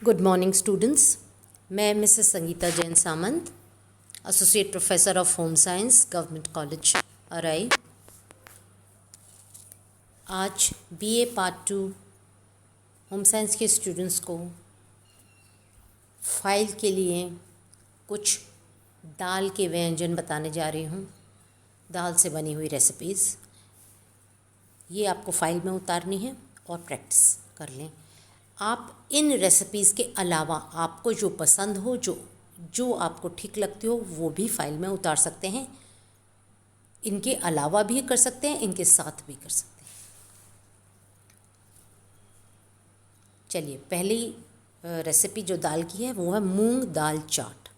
Good morning students. मैं Mrs Sangeeta Jain Samant, associate professor of home science, government college Arai. आज BA part 2 home science के students को file के लिए कुछ दाल के व्यंजन बताने जा रही हूँ। दाल से बनी हुई रेसिपीज़ ये आपको फाइल में उतारनी है और प्रैक्टिस कर लें। आप इन रेसिपीज़ के अलावा आपको जो पसंद हो, जो आपको ठीक लगती हो, वो भी फाइल में उतार सकते हैं। इनके अलावा भी कर सकते हैं, इनके साथ भी कर सकते हैं। चलिए, पहली रेसिपी जो दाल की है वो है मूंग दाल चाट।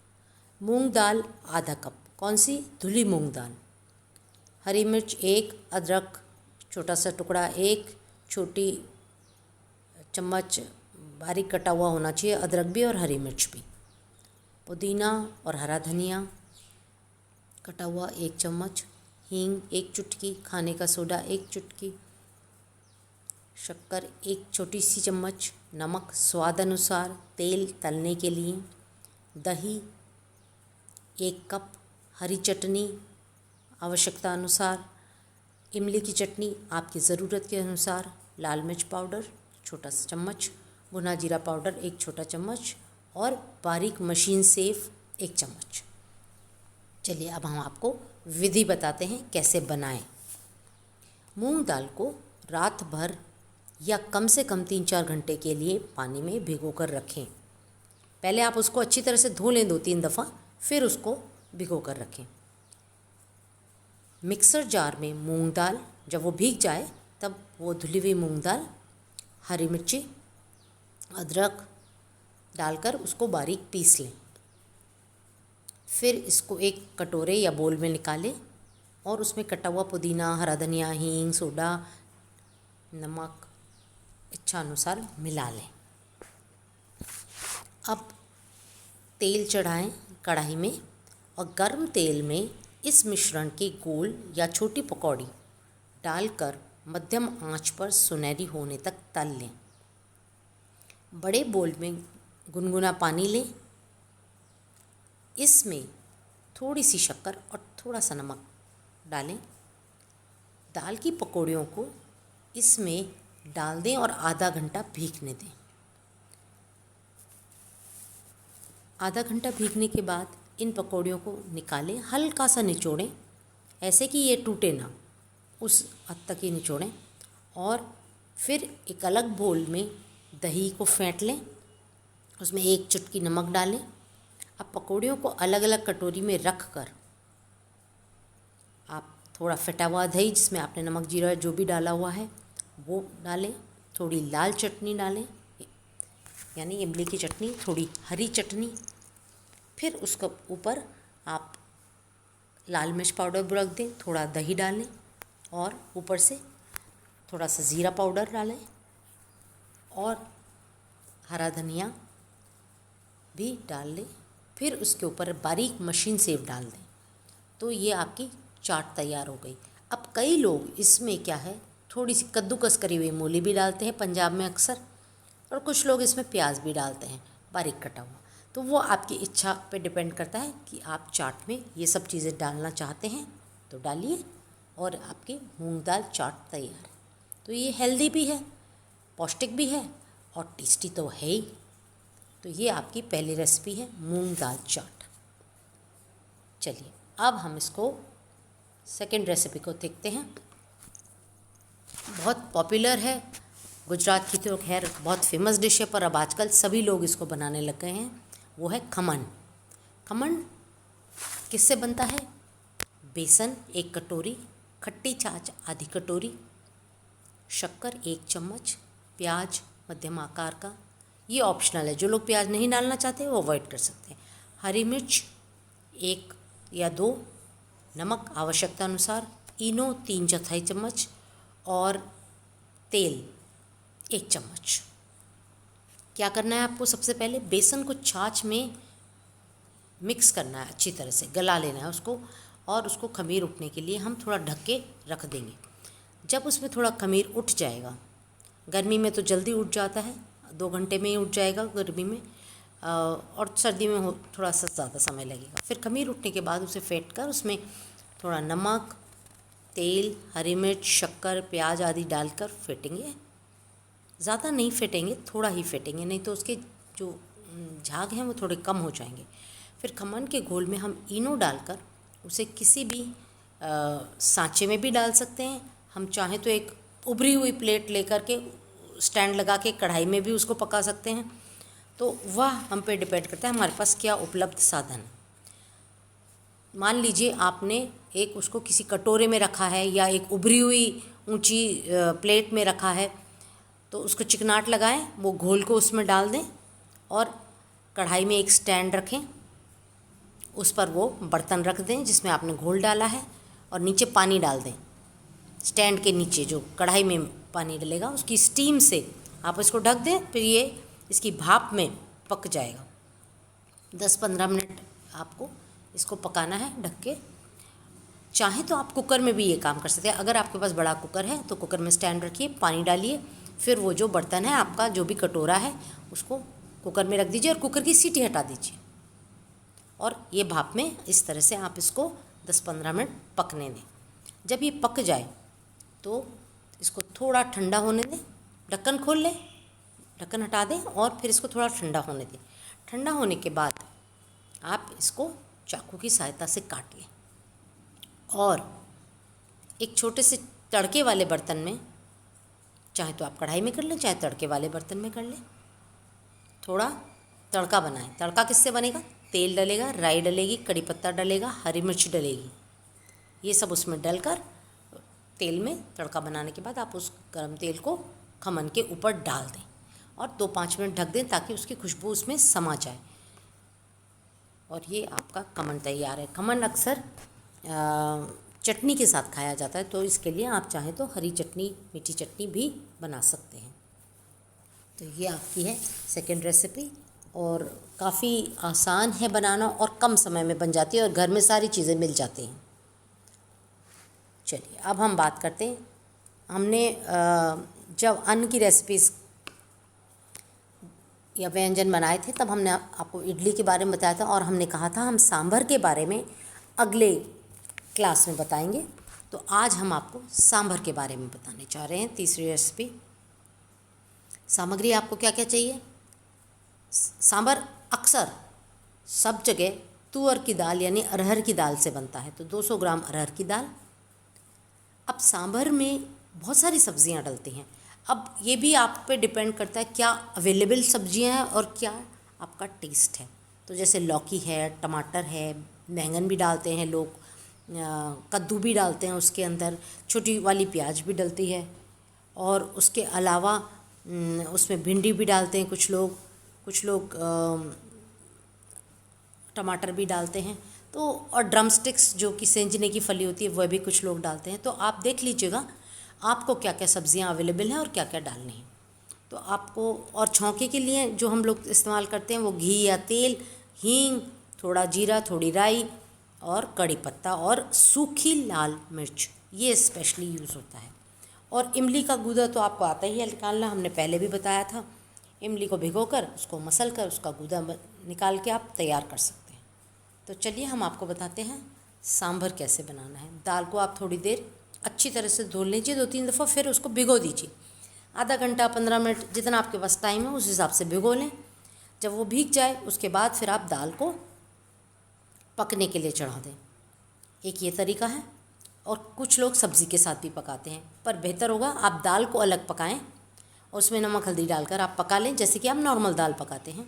मूंग दाल आधा कप, कौन सी? धुली मूंग दाल। हरी मिर्च 1, अदरक छोटा सा टुकड़ा 1, छोटी चम्मच बारीक कटा हुआ होना चाहिए अदरक भी और हरी मिर्च भी। पुदीना और हरा धनिया कटा हुआ 1 चम्मच, हींग 1 चुटकी, खाने का सोडा 1 चुटकी, शक्कर 1 छोटी सी चम्मच, नमक स्वाद अनुसार, तेल तलने के लिए, दही 1 कप, हरी चटनी आवश्यकता अनुसार, इमली की चटनी आपकी ज़रूरत के अनुसार, लाल मिर्च पाउडर छोटा सा चम्मच, भुना जीरा पाउडर 1 छोटा चम्मच और बारीक मशीन सेव 1 चम्मच। चलिए, अब हम आपको विधि बताते हैं कैसे बनाएं। मूंग दाल को रात भर या कम से कम 3-4 घंटे के लिए पानी में भिगो कर रखें। पहले आप उसको अच्छी तरह से धो लें 2-3 दफ़ा, फिर उसको भिगो कर रखें। मिक्सर जार में मूंग दाल जब वो भीग जाए तब वो धुली हुई मूंग दाल, हरी मिर्ची, अदरक डालकर उसको बारीक पीस लें। फिर इसको एक कटोरे या बोल में निकालें और उसमें कटा हुआ पुदीना, हरा धनिया, हींग, सोडा, नमक इच्छा अनुसार मिला लें। अब तेल चढ़ाएं कढ़ाई में और गर्म तेल में इस मिश्रण के गोल या छोटी पकौड़ी डालकर मध्यम आंच पर सुनहरी होने तक तल लें। बड़े बोल में गुनगुना पानी लें, इसमें थोड़ी सी शक्कर और थोड़ा सा नमक डालें। दाल की पकौड़ियों को इसमें डाल दें और आधा घंटा भीगने दें। आधा घंटा भीगने के बाद इन पकौड़ियों को निकालें, हल्का सा निचोड़ें, ऐसे कि ये टूटे ना, उस हद तक ही निचोड़ें। और फिर एक अलग बोल में दही को फेंट लें, उसमें 1 चुटकी नमक डालें। अब पकौड़ियों को अलग अलग कटोरी में रख कर आप थोड़ा फेंटा हुआ दही, जिसमें आपने नमक जीरा जो भी डाला हुआ है वो डालें, थोड़ी लाल चटनी डालें यानी इमली की चटनी, थोड़ी हरी चटनी, फिर उसके ऊपर आप लाल मिर्च पाउडर रख दें, थोड़ा दही डालें और ऊपर से थोड़ा सा ज़ीरा पाउडर डालें और हरा धनिया भी डाल लें। फिर उसके ऊपर बारीक मशीन सेव डाल दें, तो ये आपकी चाट तैयार हो गई। अब कई लोग इसमें क्या है, थोड़ी सी कद्दूकस करी हुई मूली भी डालते हैं पंजाब में अक्सर, और कुछ लोग इसमें प्याज भी डालते हैं बारीक कटा हुआ। तो वो आपकी इच्छा पे डिपेंड करता है कि आप चाट में ये सब चीज़ें डालना चाहते हैं तो डालिए, और आपकी मूंग दाल चाट तैयार है। तो ये हेल्दी भी है, पौष्टिक भी है और टेस्टी तो है ही। तो ये आपकी पहली रेसिपी है मूंग दाल चाट। चलिए, अब हम इसको सेकंड रेसिपी को देखते हैं। बहुत पॉपुलर है, गुजरात की तो खैर बहुत फेमस डिश है, पर अब आजकल सभी लोग इसको बनाने लग गए हैं। वो है खमन। खमन किससे बनता है? बेसन 1 कटोरी, खट्टी छाछ आधी कटोरी, शक्कर 1 चम्मच, प्याज मध्यम आकार का, ये ऑप्शनल है, जो लोग प्याज नहीं डालना चाहते वो अवॉइड कर सकते हैं, हरी मिर्च 1 या 2, नमक आवश्यकता अनुसार, इनो 3/4 चम्मच और तेल 1 चम्मच। क्या करना है आपको? सबसे पहले बेसन को छाछ में मिक्स करना है, अच्छी तरह से गला लेना है उसको, और उसको खमीर उठने के लिए हम थोड़ा ढक के रख देंगे। जब उसमें थोड़ा खमीर उठ जाएगा, गर्मी में तो जल्दी उठ जाता है, 2 घंटे में ही उठ जाएगा गर्मी में, और सर्दी में थोड़ा सा ज़्यादा समय लगेगा। फिर खमीर उठने के बाद उसे फेंट कर उसमें थोड़ा नमक, तेल, हरी मिर्च, शक्कर, प्याज आदि डालकर फेंटेंगे। ज़्यादा नहीं फेंटेंगे, थोड़ा ही फेंटेंगे, नहीं तो उसके जो झाग हैं वो थोड़े कम हो जाएंगे। फिर खमन के घोल में हम इनो डालकर उसे किसी भी सांचे में भी डाल सकते हैं। हम चाहें तो एक उभरी हुई प्लेट लेकर के स्टैंड लगा के कढ़ाई में भी उसको पका सकते हैं। तो वह हम पे डिपेंड करता है हमारे पास क्या उपलब्ध साधन है। मान लीजिए आपने एक उसको किसी कटोरे में रखा है या एक उभरी हुई ऊंची प्लेट में रखा है, तो उसको चिकनाट लगाएं, वो घोल को उसमें डाल दें और कढ़ाई में एक स्टैंड रखें, उस पर वो बर्तन रख दें जिसमें आपने घोल डाला है और नीचे पानी डाल दें। स्टैंड के नीचे जो कढ़ाई में पानी डलेगा उसकी स्टीम से आप इसको ढक दें, फिर ये इसकी भाप में पक जाएगा। 10-15 मिनट आपको इसको पकाना है ढक के। चाहे तो आप कुकर में भी ये काम कर सकते हैं। अगर आपके पास बड़ा कुकर है तो कुकर में स्टैंड रखिए, पानी डालिए, फिर वो जो बर्तन है आपका, जो भी कटोरा है, उसको कुकर में रख दीजिए और कुकर की सीटी हटा दीजिए और ये भाप में इस तरह से आप इसको 10-15 मिनट पकने दें। जब ये पक जाए तो इसको थोड़ा ठंडा होने दें, ढक्कन खोल लें, ढक्कन हटा दें और फिर इसको थोड़ा ठंडा होने दें। ठंडा होने के बाद आप इसको चाकू की सहायता से काट लें और एक छोटे से तड़के वाले बर्तन में, चाहे तो आप कढ़ाई में कर लें, चाहे तड़के वाले बर्तन में कर लें, थोड़ा तड़का बनाएं। तड़का किससे बनेगा? तेल डलेगा, राई डलेगी, कड़ी पत्ता डलेगा, हरी मिर्च डलेगी। ये सब उसमें डलकर तेल में तड़का बनाने के बाद आप उस गरम तेल को खमन के ऊपर डाल दें और 2-5 मिनट ढक दें ताकि उसकी खुशबू उसमें समा जाए और ये आपका खमन तैयार है। खमन अक्सर चटनी के साथ खाया जाता है, तो इसके लिए आप चाहें तो हरी चटनी, मीठी चटनी भी बना सकते हैं। तो ये आपकी है सेकंड रेसिपी और काफ़ी आसान है बनाना और कम समय में बन जाती है और घर में सारी चीज़ें मिल जाती हैं। चलिए अब हम बात करते हैं। हमने जब अन्न की रेसिपीज़ या व्यंजन बनाए थे तब हमने आपको इडली के बारे में बताया था और हमने कहा था हम सांभर के बारे में अगले क्लास में बताएंगे। तो आज हम आपको सांभर के बारे में बताने चाह रहे हैं, तीसरी रेसिपी। सामग्री आपको क्या क्या चाहिए? सांभर अक्सर सब जगह तुअर की दाल यानी अरहर की दाल से बनता है, तो 200 ग्राम अरहर की दाल। अब सांभर में बहुत सारी सब्जियां डलती हैं। अब ये भी आप पे डिपेंड करता है क्या अवेलेबल सब्जियां हैं और क्या आपका टेस्ट है। तो जैसे लौकी है, टमाटर है, बैंगन भी डालते हैं लोग, कद्दू भी डालते हैं उसके अंदर, छोटी वाली प्याज भी डलती है और उसके अलावा उसमें भिंडी भी डालते हैं कुछ लोग टमाटर भी डालते हैं। तो और ड्रम स्टिक्स जो कि सेंजने की फली होती है वह भी कुछ लोग डालते हैं। तो आप देख लीजिएगा आपको क्या क्या सब्जियां अवेलेबल हैं और क्या क्या डालनी है। तो आपको, और छौंके के लिए जो हम लोग इस्तेमाल करते हैं वो घी या तेल, हींग, थोड़ा जीरा, थोड़ी राई और कड़ी पत्ता और सूखी लाल मिर्च, ये स्पेशली यूज़ होता है। और इमली का गूदा तो आपको आता ही है निकालना, हमने पहले भी बताया था। इमली को भिगोकर उसको मसल कर उसका गूदा निकाल के आप तैयार कर सकते हैं। तो चलिए हम आपको बताते हैं सांभर कैसे बनाना है। दाल को आप थोड़ी देर अच्छी तरह से धो लीजिए 2-3 दफ़ा, फिर उसको भिगो दीजिए। आधा घंटा 15 मिनट जितना आपके पास टाइम है उस हिसाब से भिगो लें। जब वो भीग जाए उसके बाद फिर आप दाल को पकने के लिए चढ़ा दें। एक ये तरीका है और कुछ लोग सब्ज़ी के साथ भी पकाते हैं, पर बेहतर होगा आप दाल को अलग पकाएं और उसमें नमक हल्दी डालकर आप पका लें जैसे कि आप नॉर्मल दाल पकाते हैं,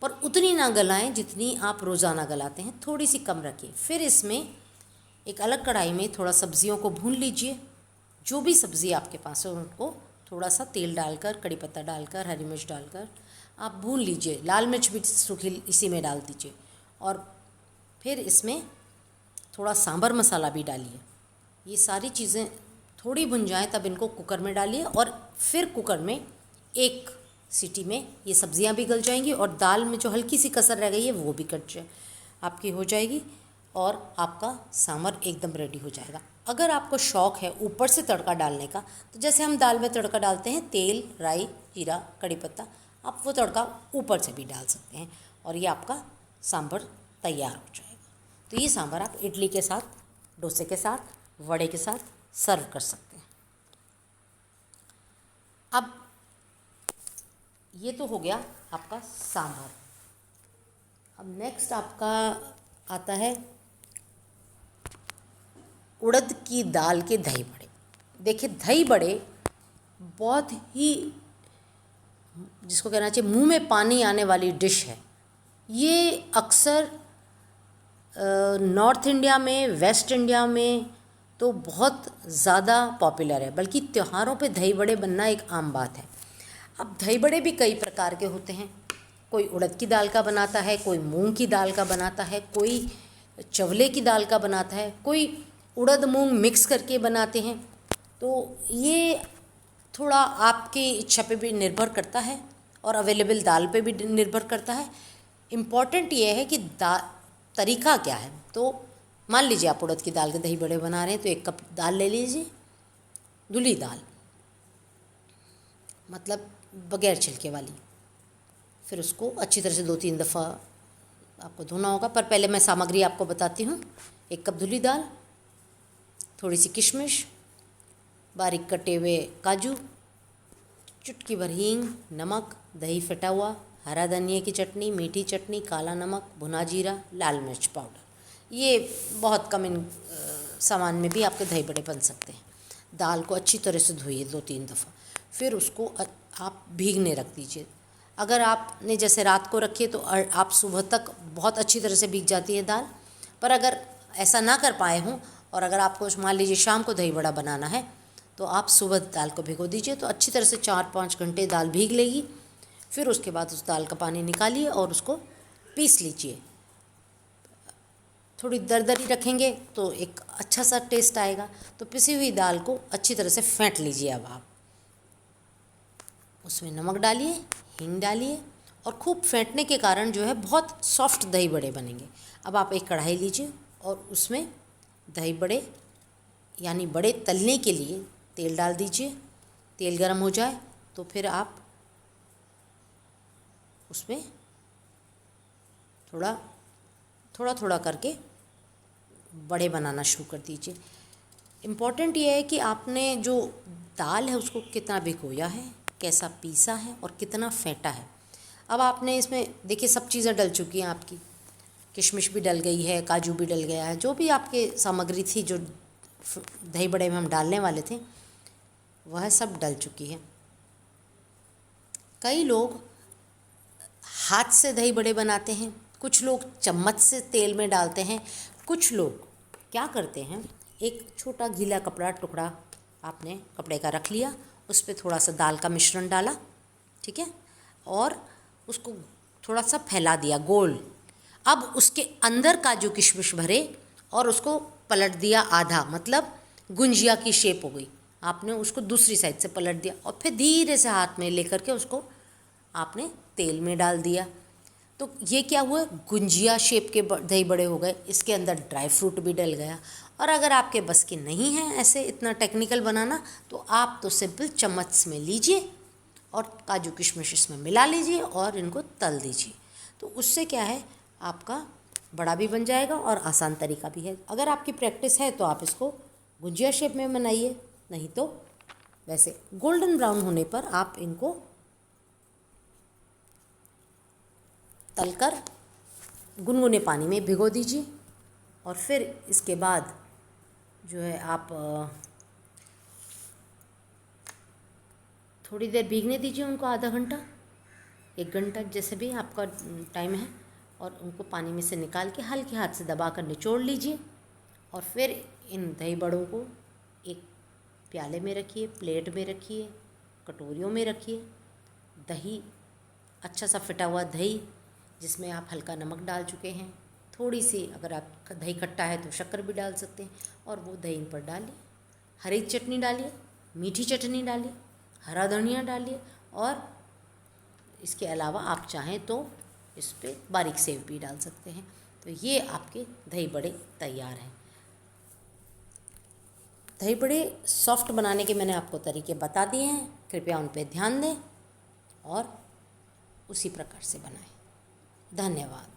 पर उतनी ना गलाएं जितनी आप रोज़ाना गलाते हैं, थोड़ी सी कम रखिए। फिर इसमें एक अलग कढ़ाई में थोड़ा सब्जियों को भून लीजिए। जो भी सब्ज़ी आपके पास है उनको थोड़ा सा तेल डालकर, कड़ी पत्ता डालकर, हरी मिर्च डालकर आप भून लीजिए। लाल मिर्च भी सूखी इसी में डाल दीजिए और फिर इसमें थोड़ा सांभर मसाला भी डालिए। ये सारी चीज़ें थोड़ी भुन जाएं तब इनको कुकर में डालिए और फिर कुकर में एक सीटी में ये सब्जियां भी गल जाएंगी और दाल में जो हल्की सी कसर रह गई है वो भी कट जाए आपकी हो जाएगी और आपका सांभर एकदम रेडी हो जाएगा। अगर आपको शौक़ है ऊपर से तड़का डालने का, तो जैसे हम दाल में तड़का डालते हैं तेल, राई, जीरा, कड़ी पत्ता, आप वो तड़का ऊपर से भी डाल सकते हैं और ये आपका सांभर तैयार हो जाएगा। तो ये सांभर आप इडली के साथ, डोसे के साथ, वड़े के साथ सर्व कर सकते हैं। अब ये तो हो गया आपका सांभर। अब नेक्स्ट आपका आता है उड़द की दाल के दही बड़े। देखिए, दही बड़े बहुत ही, जिसको कहना चाहिए, मुंह में पानी आने वाली डिश है। ये अक्सर नॉर्थ इंडिया में, वेस्ट इंडिया में तो बहुत ज़्यादा पॉपुलर है, बल्कि त्योहारों पे दही बड़े बनना एक आम बात है। अब दही बड़े भी कई प्रकार के होते हैं। कोई उड़द की दाल का बनाता है, कोई मूंग की दाल का बनाता है, कोई चवले की दाल का बनाता है, कोई उड़द मूंग मिक्स करके बनाते हैं। तो ये थोड़ा आपकी इच्छा पे भी निर्भर करता है और अवेलेबल दाल पे भी निर्भर करता है। इम्पॉर्टेंट ये है कि तरीका क्या है। तो मान लीजिए आप उड़द की दाल के दही बड़े बना रहे हैं, तो 1 कप दाल ले लीजिए, धुली दाल, मतलब बगैर छिलके वाली। फिर उसको अच्छी तरह से 2-3 दफ़ा आपको धोना होगा। पर पहले मैं सामग्री आपको बताती हूँ। 1 कप धुली दाल, थोड़ी सी किशमिश, बारीक कटे हुए काजू, चुटकी भर हींग, नमक, दही फटा हुआ, हरा धनिया की चटनी, मीठी चटनी, काला नमक, भुना जीरा, लाल मिर्च पाउडर। ये बहुत कम सामान में भी आपके दही बड़े बन सकते हैं। दाल को अच्छी तरह से धोइए 2-3 दफ़ा, फिर उसको आप भीगने रख दीजिए। अगर आपने जैसे रात को रखी है तो आप सुबह तक बहुत अच्छी तरह से भीग जाती है दाल। पर अगर ऐसा ना कर पाए हों और अगर आपको मान लीजिए शाम को दही बड़ा बनाना है, तो आप सुबह दाल को भिगो दीजिए, तो अच्छी तरह से 4-5 घंटे दाल भीग लेगी। फिर उसके बाद उस दाल का पानी निकालिए और उसको पीस लीजिए। थोड़ी दरदरी रखेंगे तो एक अच्छा सा टेस्ट आएगा। तो पिसी हुई दाल को अच्छी तरह से फेंट लीजिए। अब आप उसमें नमक डालिए, हींग डालिए और खूब फेंटने के कारण जो है बहुत सॉफ्ट दही बड़े बनेंगे। अब आप एक कढ़ाई लीजिए और उसमें दही बड़े यानी बड़े तलने के लिए तेल डाल दीजिए। तेल गर्म हो जाए तो फिर आप उसमें थोड़ा करके बड़े बनाना शुरू कर दीजिए। इम्पॉर्टेंट ये है कि आपने जो दाल है उसको कितना भिगोया है, कैसा पीसा है और कितना फेंटा है। अब आपने इसमें देखिए सब चीज़ें डल चुकी हैं आपकी, किशमिश भी डल गई है, काजू भी डल गया है, जो भी आपके सामग्री थी जो दही बड़े में हम डालने वाले थे वह सब डल चुकी है। कई लोग हाथ से दही बड़े बनाते हैं, कुछ लोग चम्मच से तेल में डालते हैं, कुछ लोग क्या करते हैं, एक छोटा गीला कपड़ा टुकड़ा आपने कपड़े का रख लिया, उस पर थोड़ा सा दाल का मिश्रण डाला, ठीक है, और उसको थोड़ा सा फैला दिया गोल। अब उसके अंदर काजू किशमिश भरे और उसको पलट दिया आधा, मतलब गुंजिया की शेप हो गई। आपने उसको दूसरी साइड से पलट दिया और फिर धीरे से हाथ में लेकर के उसको आपने तेल में डाल दिया। तो ये क्या हुआ, गुंजिया शेप के दही बड़े हो गए। इसके अंदर ड्राई फ्रूट भी डल गया। और अगर आपके बस की नहीं है ऐसे इतना टेक्निकल बनाना, तो आप तो सिंपल चम्मच में लीजिए और काजू किशमिश इसमें मिला लीजिए और इनको तल दीजिए। तो उससे क्या है, आपका बड़ा भी बन जाएगा और आसान तरीका भी है। अगर आपकी प्रैक्टिस है तो आप इसको गुंजिया शेप में बनाइए, नहीं तो वैसे गोल्डन ब्राउन होने पर आप इनको तलकर गुनगुने पानी में भिगो दीजिए। और फिर इसके बाद जो है आप थोड़ी देर भीगने दीजिए उनको, आधा घंटा 1 घंटा जैसे भी आपका टाइम है, और उनको पानी में से निकाल के हल्के हाथ से दबाकर निचोड़ लीजिए। और फिर इन दही बड़ों को एक प्याले में रखिए, प्लेट में रखिए, कटोरियों में रखिए। दही अच्छा सा फिटा हुआ दही जिसमें आप हल्का नमक डाल चुके हैं, थोड़ी सी अगर आप दही खट्टा है तो शक्कर भी डाल सकते हैं, और वो दही इन पर डालिए। हरी चटनी डालिए, मीठी चटनी डालिए, हरा धनिया डालिए, और इसके अलावा आप चाहें तो इस पर बारीक सेव भी डाल सकते हैं। तो ये आपके दही बड़े तैयार हैं। दही बड़े सॉफ्ट बनाने के मैंने आपको तरीके बता दिए हैं, कृपया उन पर ध्यान दें और उसी प्रकार से बनाएं। धन्यवाद।